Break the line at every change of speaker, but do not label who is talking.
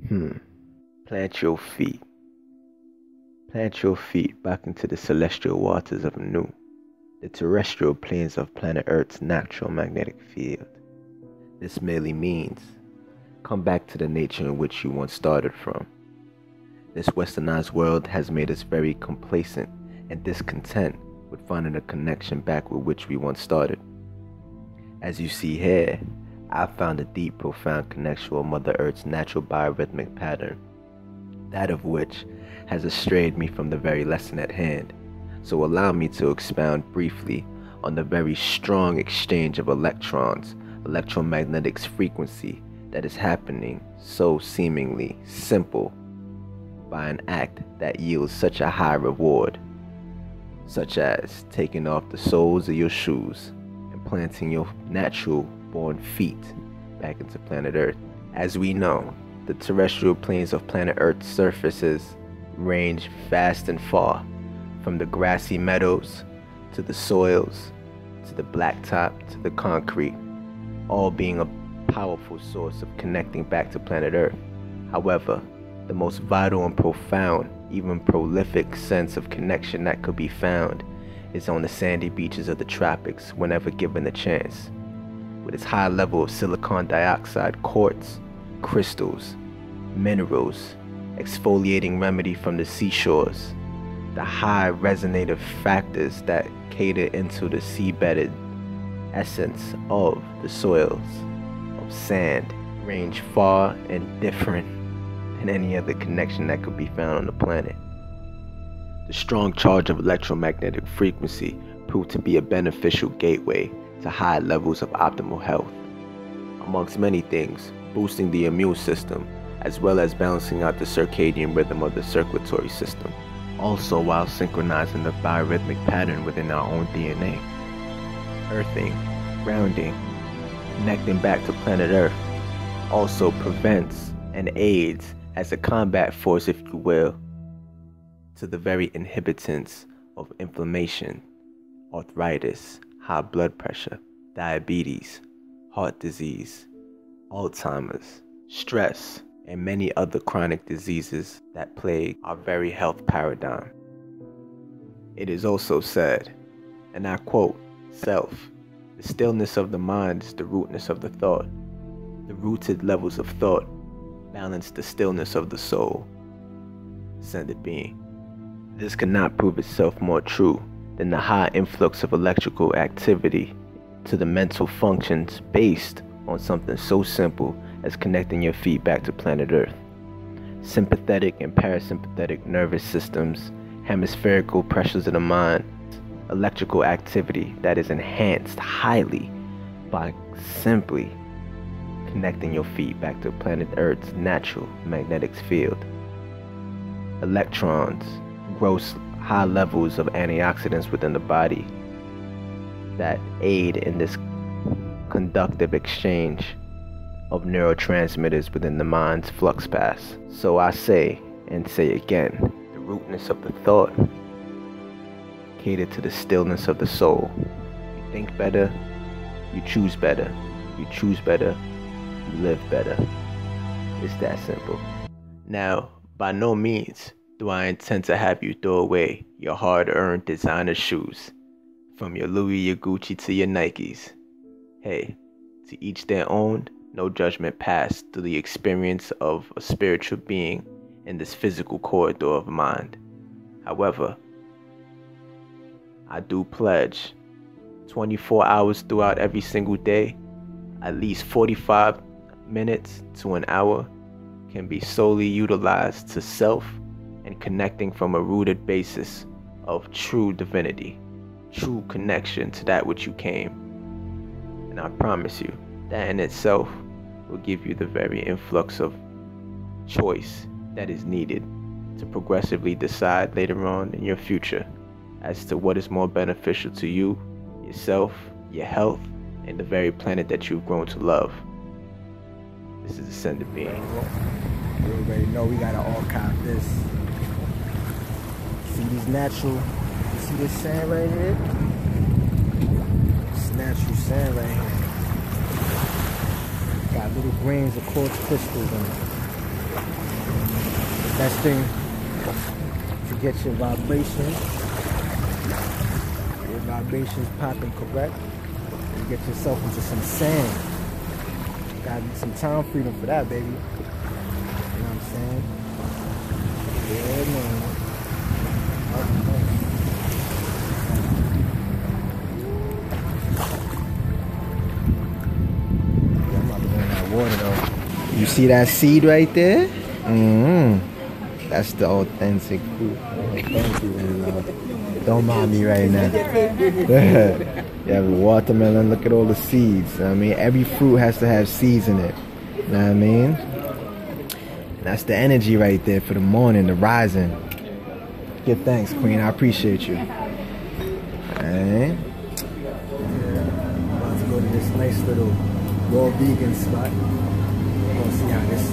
Hmm. Plant your feet. Plant your feet back into the celestial waters of Nu, the terrestrial planes of planet Earth's natural magnetic field. This merely means come back to the nature in which you once started from. This westernized world has made us very complacent and discontent with finding a connection back with which we once started. As you see here, I found a deep, profound connection with Mother Earth's natural biorhythmic pattern, that of which has estrayed me from the very lesson at hand. So allow me to expound briefly on the very strong exchange of electrons, electromagnetic frequency that is happening so seemingly simple by an act that yields such a high reward, such as taking off the soles of your shoes and planting your natural born feet back into planet Earth. As we know, the terrestrial planes of planet Earth's surfaces range vast and far, from the grassy meadows to the soils to the blacktop to the concrete, all being a powerful source of connecting back to planet Earth. However, the most vital and profound, even prolific sense of connection that could be found is on the sandy beaches of the tropics whenever given the chance. With its high level of silicon dioxide, quartz, crystals, minerals, exfoliating remedy from the seashores, the high resonative factors that cater into the seabedded essence of the soils of sand range far and different than any other connection that could be found on the planet. The strong charge of electromagnetic frequency proved to be a beneficial gateway to high levels of optimal health, amongst many things, boosting the immune system as well as balancing out the circadian rhythm of the circulatory system, also while synchronizing the biorhythmic pattern within our own DNA. Earthing, grounding, connecting back to planet Earth also prevents and aids as a combat force, if you will, to the very inhibitants of inflammation, arthritis, high blood pressure, diabetes, heart disease, Alzheimer's, stress, and many other chronic diseases that plague our very health paradigm. It is also said, and I quote, "Self, the stillness of the mind is the rootness of the thought. The rooted levels of thought balance the stillness of the soul." Ascended being. This cannot prove itself more true than the high influx of electrical activity to the mental functions based on something so simple as connecting your feet back to planet Earth. Sympathetic and parasympathetic nervous systems, hemispherical pressures of the mind, electrical activity that is enhanced highly by simply connecting your feet back to planet Earth's natural magnetic field. Electrons, gross high levels of antioxidants within the body that aid in this conductive exchange of neurotransmitters within the mind's flux paths. So I say, and say again, the rootness of the thought cater to the stillness of the soul. You think better, you choose better. You choose better, you live better. It's that simple. Now, by no means do I intend to have you throw away your hard-earned designer shoes, from your Louis, your Gucci to your Nikes. Hey, to each their own, no judgment passed through the experience of a spiritual being in this physical corridor of mind. However, I do pledge 24 hours throughout every single day, at least 45 minutes to an hour can be solely utilized to self and connecting from a rooted basis of true divinity, true connection to that which you came. And I promise you, that in itself will give you the very influx of choice that is needed to progressively decide later on in your future as to what is more beneficial to you, yourself, your health, and the very planet that you've grown to love. This is Ascended Being.
You already know we gotta archive this. See these natural, you see this sand right here? This natural sand right here. Got little grains of quartz crystals in it. Best thing to get your vibrations popping correct. And get yourself into some sand. Gotta need some time freedom for that, baby. You know what I'm saying? Yeah, man. Yeah, I'm about to go in that water though. You see that seed right there? That's the authentic fruit. Thank you, man. Don't mind me right now. You have a watermelon, look at all the seeds. You know what I mean? Every fruit has to have seeds in it. You know what I mean? That's the energy right there for the morning, the rising. Give thanks, Queen. I appreciate you. Alright. Yeah. I'm about to go to this nice little raw vegan spot. We're gonna see how this